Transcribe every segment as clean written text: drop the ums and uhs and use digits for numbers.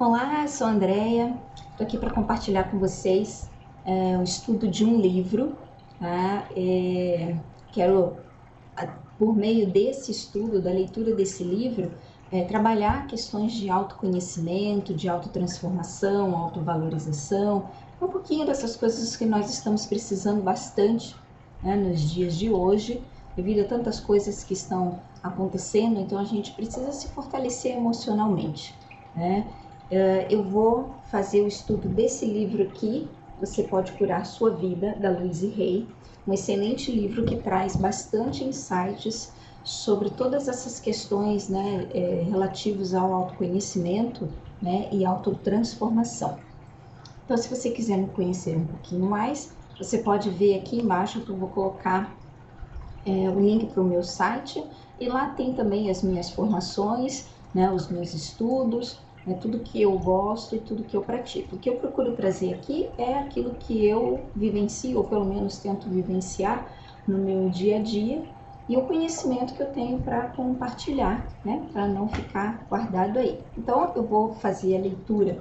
Olá, sou a Andrea, estou aqui para compartilhar com vocês o estudo de um livro. Tá? Quero, por meio desse estudo, da leitura desse livro, trabalhar questões de autoconhecimento, de autotransformação, autovalorização, um pouquinho dessas coisas que nós estamos precisando bastante, né, nos dias de hoje, devido a tantas coisas que estão acontecendo. Então a gente precisa se fortalecer emocionalmente, né? Eu vou fazer o estudo desse livro aqui, Você Pode Curar Sua Vida, da Louise Hay, um excelente livro que traz bastante insights sobre todas essas questões, né, relativas ao autoconhecimento, né, e autotransformação. Então, se você quiser me conhecer um pouquinho mais, você pode ver aqui embaixo que eu vou colocar o link para o meu site, e lá tem também as minhas formações, né, os meus estudos, tudo que eu gosto e tudo que eu pratico. O que eu procuro trazer aqui é aquilo que eu vivencio, ou pelo menos tento vivenciar no meu dia a dia, e o conhecimento que eu tenho para compartilhar, né, para não ficar guardado aí. Então eu vou fazer a leitura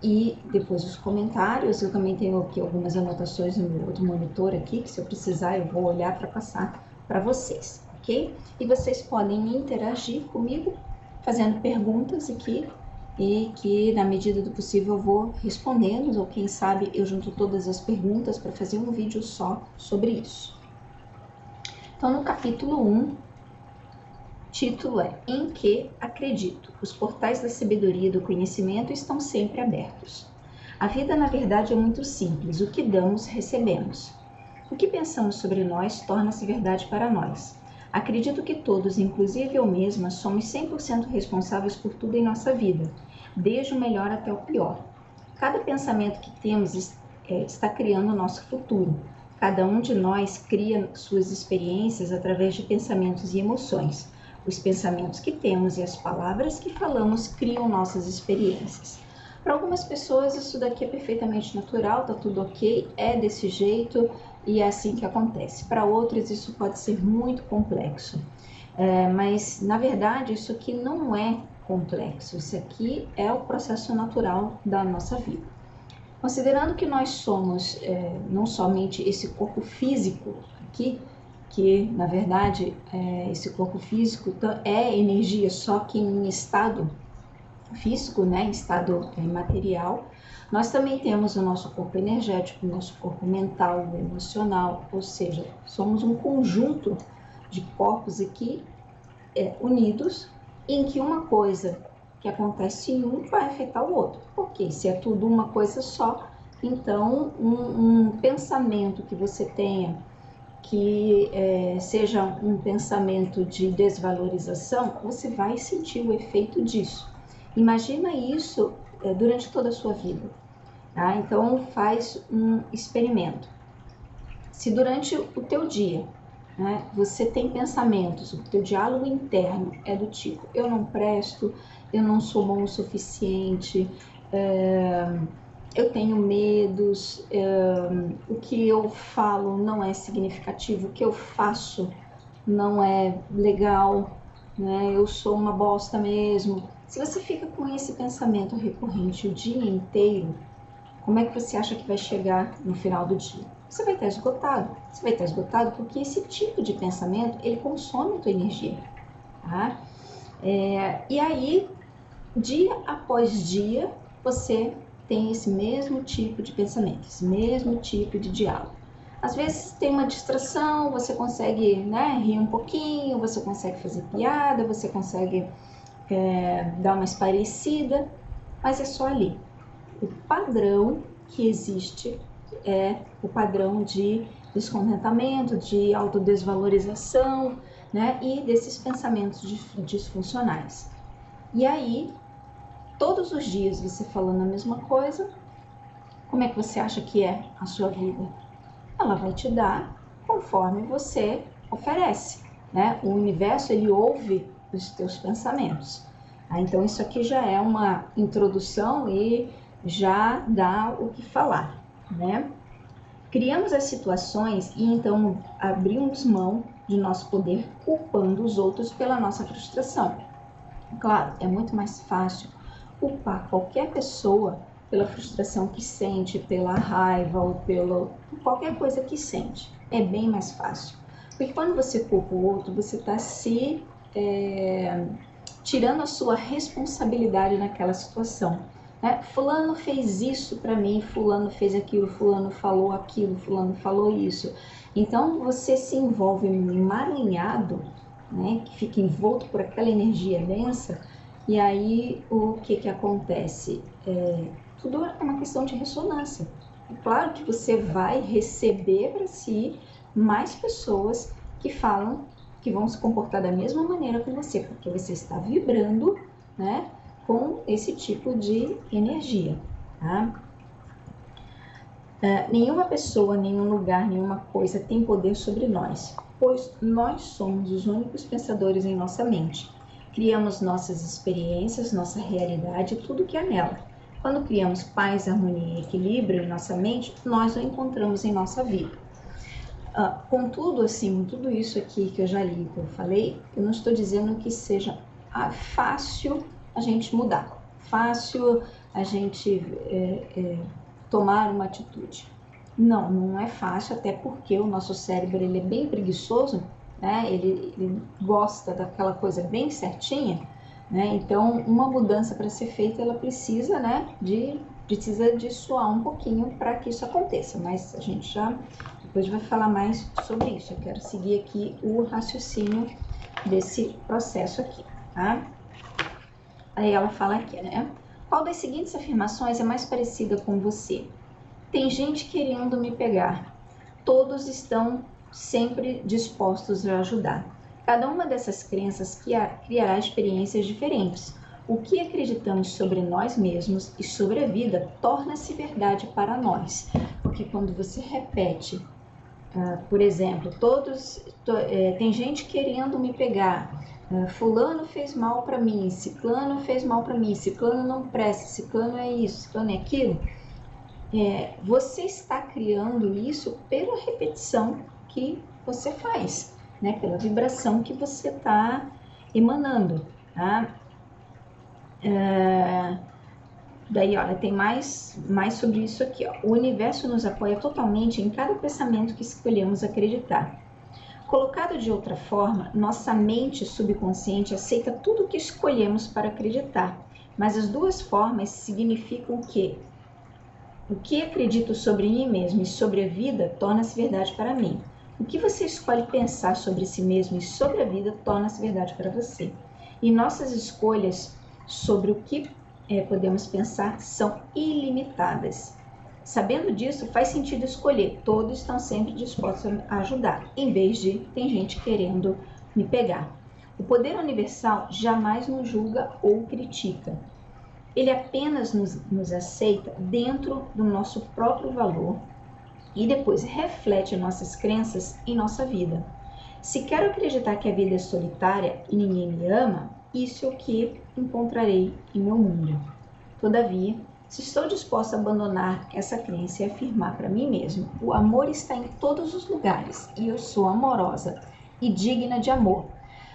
e depois os comentários. Eu também tenho aqui algumas anotações no meu outro monitor aqui, que se eu precisar eu vou olhar para passar para vocês, ok? E vocês podem interagir comigo fazendo perguntas aqui, e que na medida do possível eu vou respondendo, ou quem sabe eu junto todas as perguntas para fazer um vídeo só sobre isso. Então, no capítulo 1, título é Em que acredito? Os portais da sabedoria e do conhecimento estão sempre abertos. A vida, na verdade, é muito simples. O que damos, recebemos. O que pensamos sobre nós torna-se verdade para nós. Acredito que todos, inclusive eu mesma, somos 100% responsáveis por tudo em nossa vida, desde o melhor até o pior. Cada pensamento que temos está criando o nosso futuro. Cada um de nós cria suas experiências através de pensamentos e emoções. Os pensamentos que temos e as palavras que falamos criam nossas experiências. Para algumas pessoas isso daqui é perfeitamente natural, tá tudo ok, é desse jeito e é assim que acontece. Para outros isso pode ser muito complexo, mas na verdade isso aqui não é complexo, isso aqui é o processo natural da nossa vida. Considerando que nós somos não somente esse corpo físico aqui, que na verdade esse corpo físico é energia, só que em estado físico, né, em estado material, nós também temos o nosso corpo energético, o nosso corpo mental, emocional, ou seja, somos um conjunto de corpos aqui unidos, em que uma coisa que acontece em um vai afetar o outro. Porque se é tudo uma coisa só, então um pensamento que você tenha que seja um pensamento de desvalorização, você vai sentir o efeito disso. Imagina isso durante toda a sua vida. Tá? Então faz um experimento. Se durante o teu dia, né, você tem pensamentos, o teu diálogo interno é do tipo: eu não presto, eu não sou bom o suficiente, eu tenho medos, o que eu falo não é significativo, o que eu faço não é legal, né, eu sou uma bosta mesmo. Se você fica com esse pensamento recorrente o dia inteiro, como é que você acha que vai chegar no final do dia? Você vai estar esgotado. Você vai estar esgotado porque esse tipo de pensamento, ele consome a tua energia. Tá? E aí, dia após dia, você tem esse mesmo tipo de pensamento, esse mesmo tipo de diálogo. Às vezes tem uma distração, você consegue, né, rir um pouquinho, você consegue fazer piada, você consegue dar uma esparecida, mas é só ali. O padrão que existe é o padrão de descontentamento, de autodesvalorização, né, e desses pensamentos disfuncionais. E aí, todos os dias você falando a mesma coisa, como é que você acha que é a sua vida? Ela vai te dar conforme você oferece, né? O universo, ele ouve os teus pensamentos. Então isso aqui já é uma introdução e já dá o que falar, né? Criamos as situações e então abrimos mão de nosso poder culpando os outros pela nossa frustração. Claro, é muito mais fácil culpar qualquer pessoa pela frustração que sente, pela raiva ou por qualquer coisa que sente. É bem mais fácil. Porque quando você culpa o outro, você está tirando a sua responsabilidade naquela situação. Né? Fulano fez isso para mim, fulano fez aquilo, fulano falou aquilo, fulano falou isso. Então você se envolve num emaranhado, né, que fica envolto por aquela energia densa, e aí o que acontece? Tudo é uma questão de ressonância. É claro que você vai receber para si mais pessoas que falam, que vão se comportar da mesma maneira com você, porque você está vibrando, né, com esse tipo de energia, tá? Nenhuma pessoa, nenhum lugar, nenhuma coisa tem poder sobre nós, pois nós somos os únicos pensadores em nossa mente. Criamos nossas experiências, nossa realidade, tudo que há nela. Quando criamos paz, harmonia e equilíbrio em nossa mente, nós o encontramos em nossa vida. Contudo, assim, tudo isso aqui que eu já li, que eu falei, eu não estou dizendo que seja fácil a gente mudar, fácil a gente tomar uma atitude. Não é fácil, até porque o nosso cérebro ele é bem preguiçoso, né? Ele gosta daquela coisa bem certinha, né? Então, uma mudança para ser feita, ela precisa, né, precisa de suar um pouquinho para que isso aconteça, mas a gente já depois vai falar mais sobre isso. Eu quero seguir aqui o raciocínio desse processo aqui, tá? Aí ela fala aqui, né? Qual das seguintes afirmações é mais parecida com você? Tem gente querendo me pegar. Todos estão sempre dispostos a ajudar. Cada uma dessas crenças criará experiências diferentes. O que acreditamos sobre nós mesmos e sobre a vida torna-se verdade para nós. Porque quando você repete, por exemplo, tem gente querendo me pegar, fulano fez mal para mim, ciclano fez mal para mim, ciclano não presta, ciclano é isso, ciclano é aquilo, você está criando isso pela repetição que você faz, né? Pela vibração que você está emanando, tá? Daí, olha, tem mais sobre isso aqui, ó. O universo nos apoia totalmente em cada pensamento que escolhemos acreditar. Colocado de outra forma, nossa mente subconsciente aceita tudo o que escolhemos para acreditar, mas as duas formas significam que o que acredito sobre mim mesmo e sobre a vida torna-se verdade para mim. O que você escolhe pensar sobre si mesmo e sobre a vida torna-se verdade para você. E nossas escolhas sobre o que podemos pensar são ilimitadas. Sabendo disso, faz sentido escolher. Todos estão sempre dispostos a ajudar, em vez de tem gente querendo me pegar. O poder universal jamais nos julga ou critica. Ele apenas nos aceita dentro do nosso próprio valor e depois reflete nossas crenças em nossa vida. Se quero acreditar que a vida é solitária e ninguém me ama, isso é o que encontrarei em meu mundo. Todavia, se estou disposta a abandonar essa crença e afirmar para mim mesmo, o amor está em todos os lugares e eu sou amorosa e digna de amor,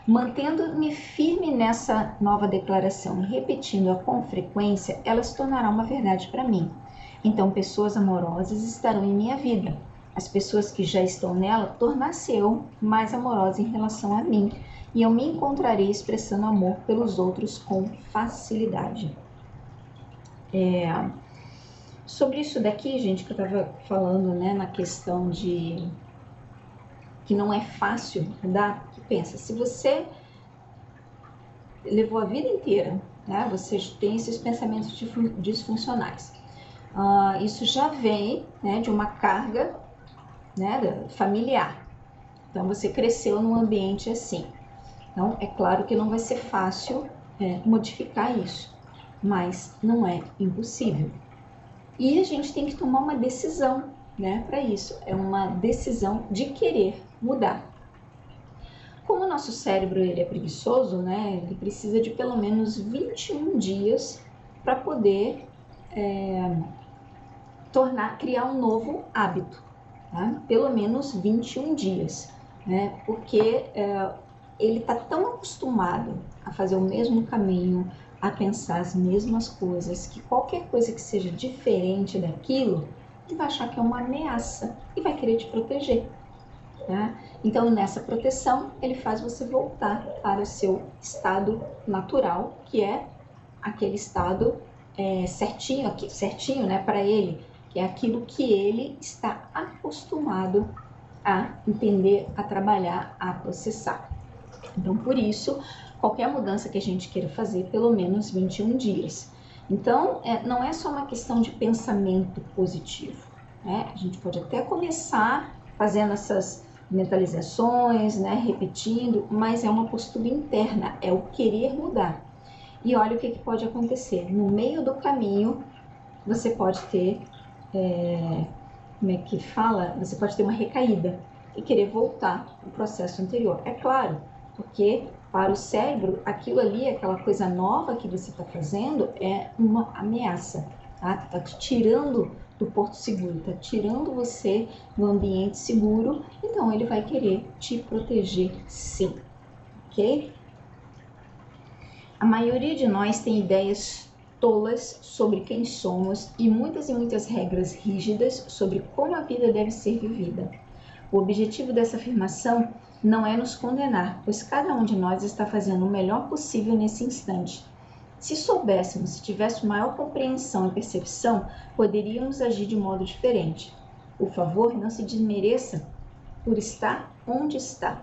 mantendo-me firme nessa nova declaração e repetindo-a com frequência, ela se tornará uma verdade para mim. Então, pessoas amorosas estarão em minha vida. As pessoas que já estão nela tornar-se-ão mais amorosas em relação a mim, e eu me encontrarei expressando amor pelos outros com facilidade. Sobre isso daqui, gente, que eu estava falando, né, na questão de que não é fácil mudar, que pensa, se você levou a vida inteira, né, você tem esses pensamentos disfuncionais, isso já vem, né, de uma carga, né, familiar. Então você cresceu num ambiente assim. Então é claro que não vai ser fácil modificar isso, mas não é impossível. E a gente tem que tomar uma decisão, né, para isso. É uma decisão de querer mudar. Como o nosso cérebro ele é preguiçoso, né, ele precisa de pelo menos 21 dias para poder criar um novo hábito, tá? Pelo menos 21 dias, né? Porque ele está tão acostumado a fazer o mesmo caminho, a pensar as mesmas coisas, que qualquer coisa que seja diferente daquilo, ele vai achar que é uma ameaça e vai querer te proteger. Tá? Então, nessa proteção, ele faz você voltar para o seu estado natural, que é aquele estado certinho, né, para ele, que é aquilo que ele está acostumado a entender, a trabalhar, a processar. Então, por isso, qualquer mudança que a gente queira fazer, pelo menos 21 dias. Então, não é só uma questão de pensamento positivo, né? A gente pode até começar fazendo essas mentalizações, né, repetindo, mas é uma postura interna, é o querer mudar. E olha o que pode acontecer. No meio do caminho, você pode ter, como é que fala? Você pode ter uma recaída e querer voltar ao processo anterior. É claro, porque para o cérebro, aquilo ali, aquela coisa nova que você está fazendo, é uma ameaça. Tá te tirando do porto seguro, tá tirando você do ambiente seguro, então ele vai querer te proteger sim, ok? A maioria de nós tem ideias tolas sobre quem somos e muitas regras rígidas sobre como a vida deve ser vivida. O objetivo dessa afirmação não é nos condenar, pois cada um de nós está fazendo o melhor possível nesse instante. Se soubéssemos, se tivéssemos maior compreensão e percepção, poderíamos agir de modo diferente. Por favor, não se desmereça por estar onde está.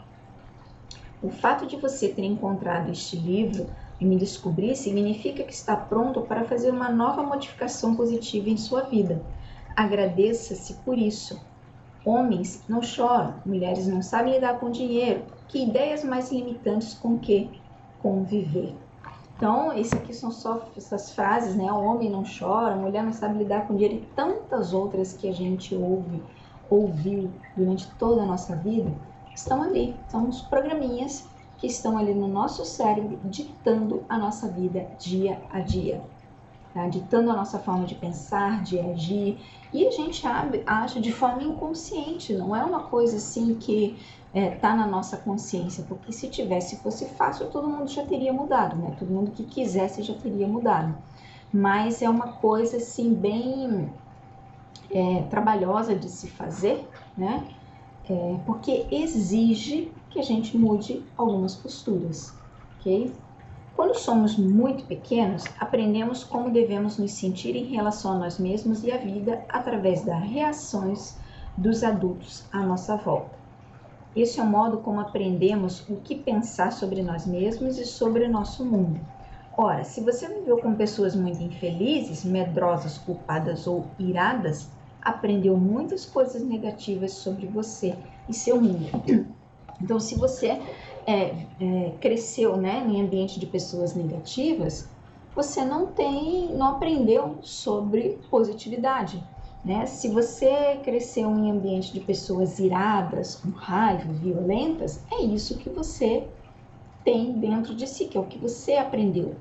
O fato de você ter encontrado este livro e me descobrir significa que está pronto para fazer uma nova modificação positiva em sua vida. Agradeça-se por isso. Homens não choram, mulheres não sabem lidar com dinheiro. Que ideias mais limitantes com que conviver? Então, isso aqui são só essas frases, né? O homem não chora, a mulher não sabe lidar com dinheiro e tantas outras que a gente ouviu durante toda a nossa vida, estão ali. São os programinhas que estão ali no nosso cérebro, ditando a nossa vida dia a dia. Tá? Ditando a nossa forma de pensar, de agir. E a gente age de forma inconsciente, não é uma coisa assim que tá na nossa consciência, porque se fosse fácil, todo mundo já teria mudado, né? Todo mundo que quisesse já teria mudado. Mas é uma coisa assim bem trabalhosa de se fazer, né? Porque exige que a gente mude algumas posturas, ok? Quando somos muito pequenos, aprendemos como devemos nos sentir em relação a nós mesmos e à vida através das reações dos adultos à nossa volta. Esse é o modo como aprendemos o que pensar sobre nós mesmos e sobre o nosso mundo. Ora, se você viveu com pessoas muito infelizes, medrosas, culpadas ou iradas, aprendeu muitas coisas negativas sobre você e seu mundo. Então, se você cresceu, né, em ambiente de pessoas negativas, você não aprendeu sobre positividade. Né? Se você cresceu em ambiente de pessoas iradas, com raiva, violentas, é isso que você tem dentro de si, que é o que você aprendeu.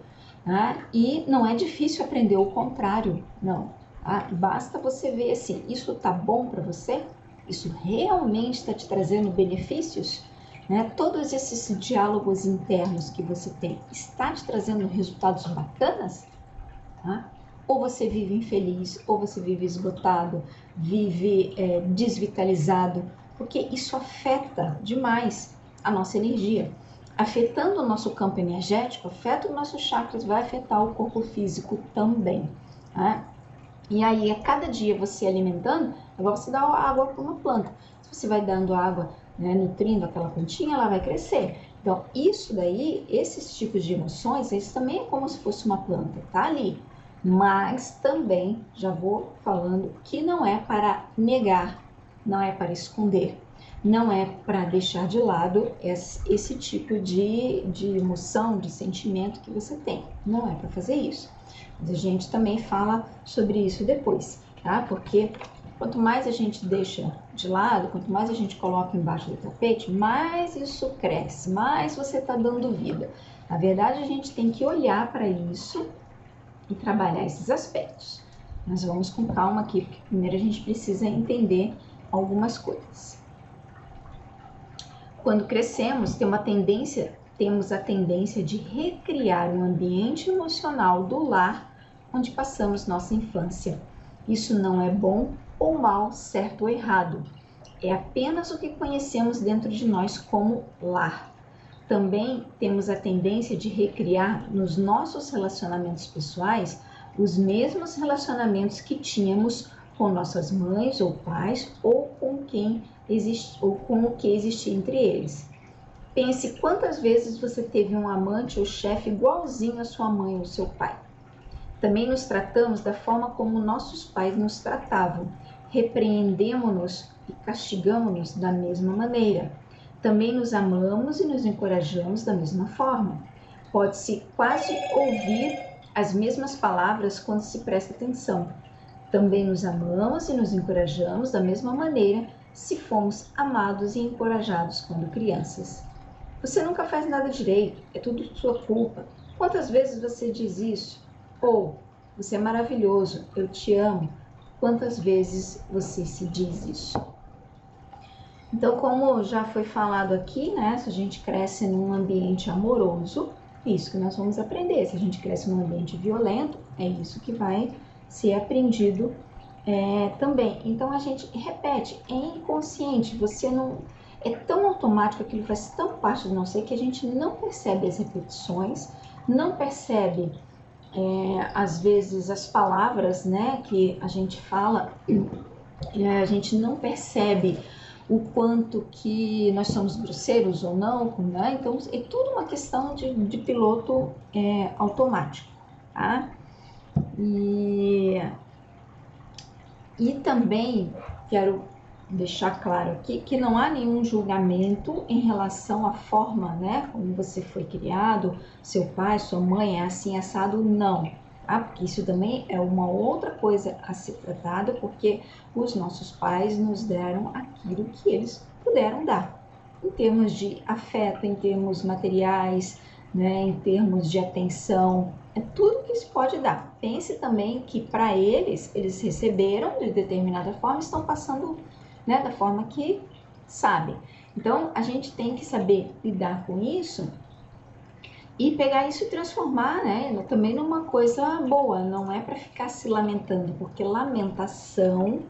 Né? E não é difícil aprender o contrário, não. Tá? Basta você ver assim, isso tá bom para você? Isso realmente está te trazendo benefícios? Né? Todos esses diálogos internos que você tem, está te trazendo resultados bacanas? Tá? Ou você vive infeliz, ou você vive esgotado, vive desvitalizado, porque isso afeta demais a nossa energia. Afetando o nosso campo energético, afeta os nossos chakras, vai afetar o corpo físico também. Tá? E aí, a cada dia você alimentando, agora você dá água para uma planta. Se você vai dando água, né, nutrindo aquela plantinha, ela vai crescer. Então, isso daí, esses tipos de emoções, eles também é como se fosse uma planta, tá ali. Mas também, já vou falando, que não é para negar, não é para esconder, não é para deixar de lado esse tipo de emoção, de sentimento que você tem. Não é para fazer isso. Mas a gente também fala sobre isso depois, tá? Porque quanto mais a gente deixa de lado, quanto mais a gente coloca embaixo do tapete, mais isso cresce, mais você está dando vida. Na verdade, a gente tem que olhar para isso e trabalhar esses aspectos. Nós vamos com calma aqui, porque primeiro a gente precisa entender algumas coisas. Quando crescemos, tem uma tendência temos a tendência de recriar o ambiente emocional do lar onde passamos nossa infância. Isso não é bom ou mal, certo ou errado. É apenas o que conhecemos dentro de nós como lar. Também temos a tendência de recriar nos nossos relacionamentos pessoais os mesmos relacionamentos que tínhamos com nossas mães ou pais ou com o que existia entre eles. Pense quantas vezes você teve um amante ou chefe igualzinho à sua mãe ou seu pai. Também nos tratamos da forma como nossos pais nos tratavam. Repreendemos-nos e castigamos-nos da mesma maneira. Também nos amamos e nos encorajamos da mesma forma. Pode-se quase ouvir as mesmas palavras quando se presta atenção. Também nos amamos e nos encorajamos da mesma maneira se fomos amados e encorajados quando crianças. Você nunca faz nada direito, é tudo sua culpa. Quantas vezes você diz isso? Ou, você é maravilhoso, eu te amo. Quantas vezes você se diz isso? Então, como já foi falado aqui, né? Se a gente cresce num ambiente amoroso, é isso que nós vamos aprender. Se a gente cresce num ambiente violento, é isso que vai ser aprendido também. Então, a gente repete, é inconsciente, você não... É tão automático, aquilo faz tão parte do nosso ser que a gente não percebe as repetições, não percebe, às vezes, as palavras, né, que a gente fala, a gente não percebe o quanto que nós somos grosseiros ou não, né? Então, é tudo uma questão de piloto automático, tá? E também quero deixar claro aqui que não há nenhum julgamento em relação à forma, né, como você foi criado, seu pai, sua mãe é assim assado, não, tá? Porque isso também é uma outra coisa a ser tratada, porque os nossos pais nos deram aquilo que eles puderam dar, em termos de afeto, em termos materiais, né, em termos de atenção, é tudo que se pode dar. Pense também que para eles receberam de determinada forma, estão passando, né, da forma que sabem. Então, a gente tem que saber lidar com isso e pegar isso e transformar, né, também numa coisa boa. Não é para ficar se lamentando, porque lamentação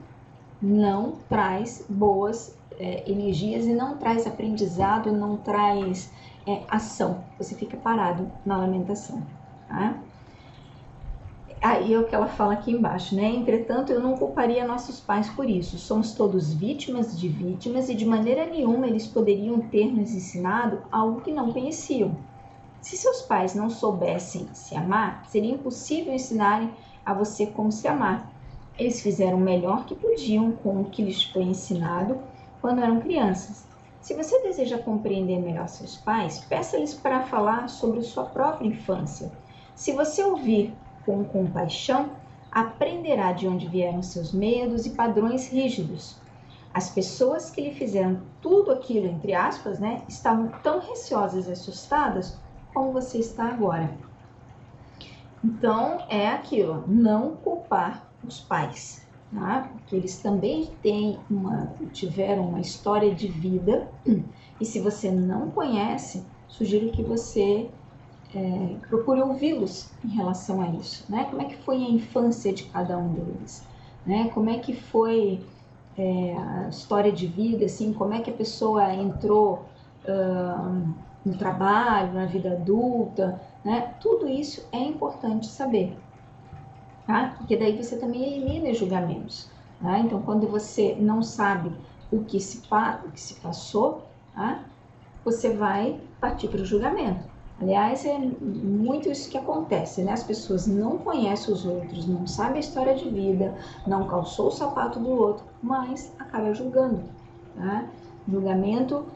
não traz boas energias e não traz aprendizado, não traz ação. Você fica parado na lamentação, tá? Aí é o que ela fala aqui embaixo, né? Entretanto, eu não culparia nossos pais por isso. Somos todos vítimas de vítimas e de maneira nenhuma eles poderiam ter nos ensinado algo que não conheciam. Se seus pais não soubessem se amar, seria impossível ensinarem a você como se amar. Eles fizeram o melhor que podiam com o que lhes foi ensinado quando eram crianças. Se você deseja compreender melhor seus pais, peça-lhes para falar sobre sua própria infância. Se você ouvir com compaixão, aprenderá de onde vieram seus medos e padrões rígidos. As pessoas que lhe fizeram tudo aquilo, entre aspas, né, estavam tão receosas e assustadas como você está agora. Então, é aquilo, não culpar os pais, tá? Porque eles também tiveram uma história de vida, e se você não conhece, sugiro que você procure ouvi-los em relação a isso, né? Como é que foi a infância de cada um deles, né? Como é que foi a história de vida, assim, como é que a pessoa entrou no trabalho, na vida adulta, né? Tudo isso é importante saber, tá? Porque daí você também elimina julgamentos, tá? Então, quando você não sabe o que se passou, tá? Você vai partir para o julgamento. Aliás, é muito isso que acontece, né? As pessoas não conhecem os outros, não sabem a história de vida, não calçou o sapato do outro, mas acaba julgando, tá? Julgamento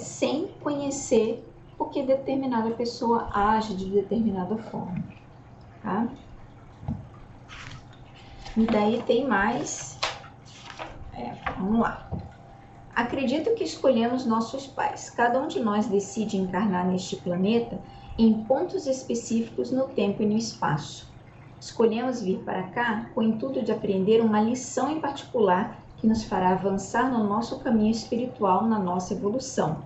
sem conhecer porque determinada pessoa age de determinada forma, tá? E daí tem mais, vamos lá. Acredito que escolhemos nossos pais. Cada um de nós decide encarnar neste planeta em pontos específicos no tempo e no espaço. Escolhemos vir para cá com o intuito de aprender uma lição em particular que nos fará avançar no nosso caminho espiritual, na nossa evolução.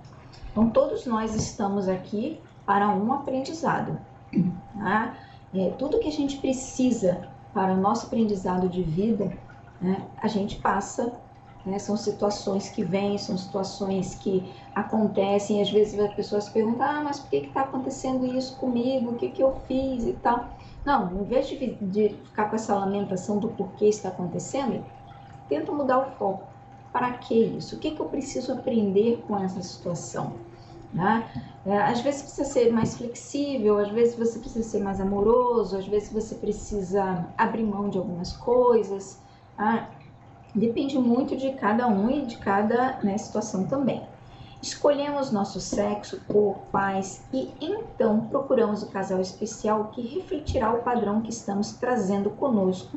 Então, todos nós estamos aqui para um aprendizado. Tá? Tudo que a gente precisa para o nosso aprendizado de vida, né, a gente passa, né, são situações que vêm, são situações que acontecem, e às vezes as pessoas perguntam, mas por que está acontecendo isso comigo, o que eu fiz e tal. Não, em vez de ficar com essa lamentação do porquê está acontecendo, tenta mudar o foco. Para que isso? O que eu preciso aprender com essa situação? Né? Às vezes precisa ser mais flexível, às vezes você precisa ser mais amoroso, às vezes você precisa abrir mão de algumas coisas. Depende muito de cada um e de cada, né, situação também. Escolhemos nosso sexo, cor, paz e então procuramos o casal especial que refletirá o padrão que estamos trazendo conosco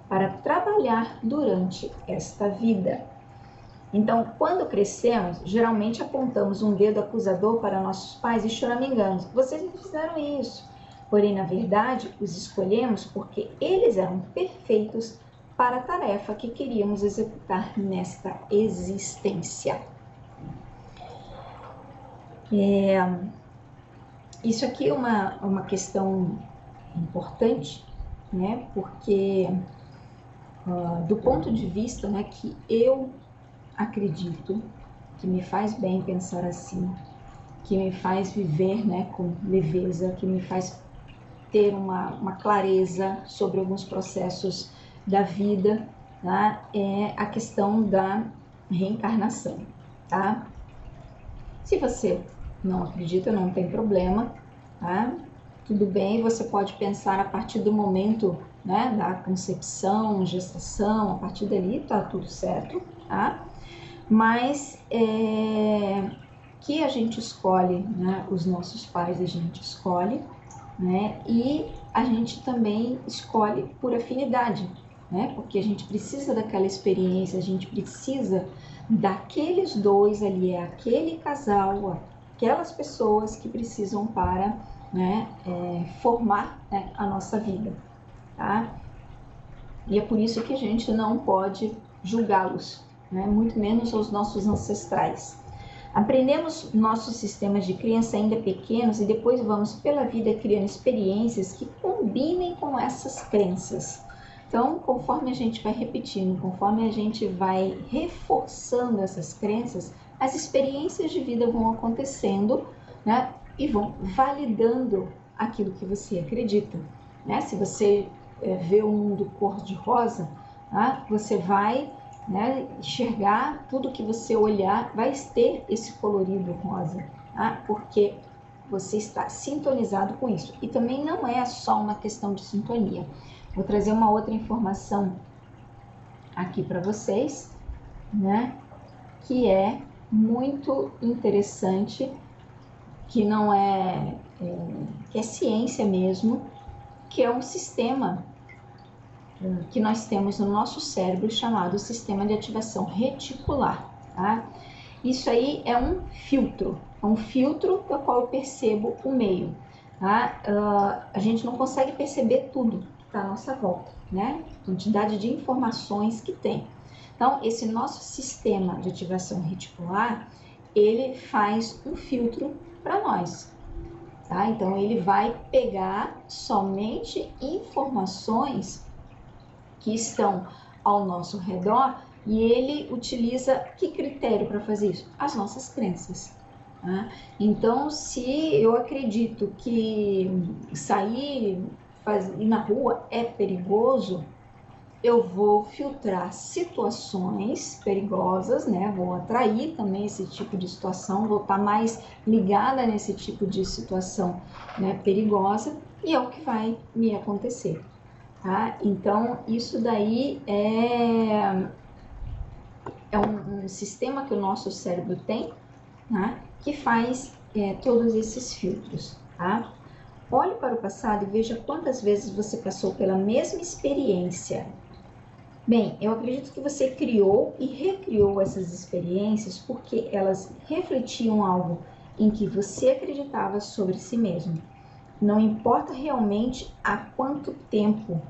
para trabalhar durante esta vida. Então, quando crescemos, geralmente apontamos um dedo acusador para nossos pais e choramingamos. Vocês não fizeram isso. Porém, na verdade, os escolhemos porque eles eram perfeitos para a tarefa que queríamos executar nesta existência. Isso aqui é uma questão importante, né? Porque do ponto de vista, né, que eu acredito, que me faz bem pensar assim, que me faz viver, né, com leveza, que me faz ter uma clareza sobre alguns processos da vida, tá? É a questão da reencarnação, tá? Se você não acredita, não tem problema, tá? Tudo bem, você pode pensar a partir do momento, né, da concepção, gestação, a partir dali tá tudo certo, tá? Mas que a gente escolhe, né, os nossos pais a gente escolhe, né, e a gente também escolhe por afinidade, né, porque a gente precisa daquela experiência, a gente precisa daqueles dois ali, aquele casal, aquelas pessoas que precisam para, né, formar, né, a nossa vida, tá? E é por isso que a gente não pode julgá-los, né? Muito menos os nossos ancestrais. Aprendemos nossos sistemas de crença ainda pequenos e depois vamos pela vida criando experiências que combinem com essas crenças. Então, conforme a gente vai repetindo, conforme a gente vai reforçando essas crenças, as experiências de vida vão acontecendo, né? E vão validando aquilo que você acredita, né? Se você vê o mundo cor-de-rosa, tá? Você vai, né, enxergar tudo que você olhar, vai ter esse colorido rosa, tá? Porque você está sintonizado com isso. E também não é só uma questão de sintonia. Vou trazer uma outra informação aqui para vocês, né, que é muito interessante, que não que é ciência mesmo, que é um sistema que nós temos no nosso cérebro chamado sistema de ativação reticular, tá? Isso aí é um filtro pelo qual eu percebo o meio, tá? A gente não consegue perceber tudo que está à nossa volta, né? A quantidade de informações que tem. Então, esse nosso sistema de ativação reticular, ele faz um filtro para nós, tá? Então, ele vai pegar somente informações que estão ao nosso redor e ele utiliza que critério para fazer isso? As nossas crenças. Tá? Então, se eu acredito que ir na rua é perigoso, eu vou filtrar situações perigosas, né? Vou atrair também esse tipo de situação, vou estar mais ligada nesse tipo de situação, né, perigosa, e é o que vai me acontecer. Tá? Então, isso daí é um sistema que o nosso cérebro tem, tá? Que faz todos esses filtros. Tá? Olhe para o passado e veja quantas vezes você passou pela mesma experiência. Bem, eu acredito que você criou e recriou essas experiências porque elas refletiam algo em que você acreditava sobre si mesmo. Não importa realmente há quanto tempo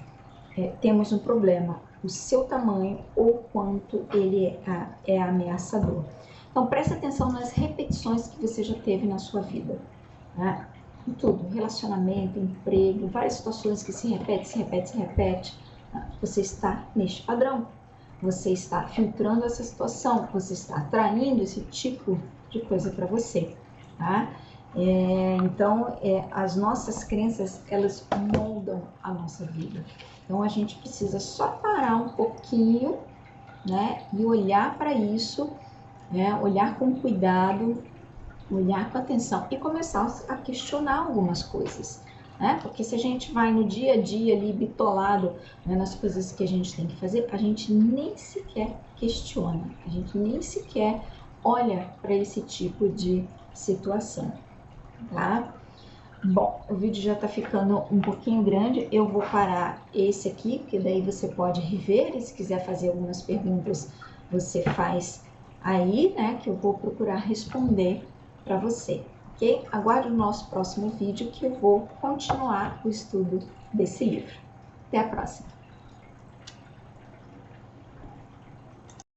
temos um problema, o seu tamanho ou quanto ele é ameaçador. Então, preste atenção nas repetições que você já teve na sua vida, né? Em tudo, relacionamento, emprego, várias situações que se repete. Você está neste padrão. Você está filtrando essa situação, você está atraindo esse tipo de coisa para você, tá? Então, as nossas crenças, elas moldam a nossa vida. Então, a gente precisa só parar um pouquinho, né? E olhar para isso, né? Olhar com cuidado, olhar com atenção e começar a questionar algumas coisas, né? Porque se a gente vai no dia a dia ali bitolado, né, nas coisas que a gente tem que fazer, a gente nem sequer questiona, a gente nem sequer olha para esse tipo de situação, tá? Bom, o vídeo já tá ficando um pouquinho grande, eu vou parar esse aqui, porque daí você pode rever, e se quiser fazer algumas perguntas, você faz aí, né, que eu vou procurar responder para você, ok? Aguarde o nosso próximo vídeo que eu vou continuar o estudo desse livro. Até a próxima!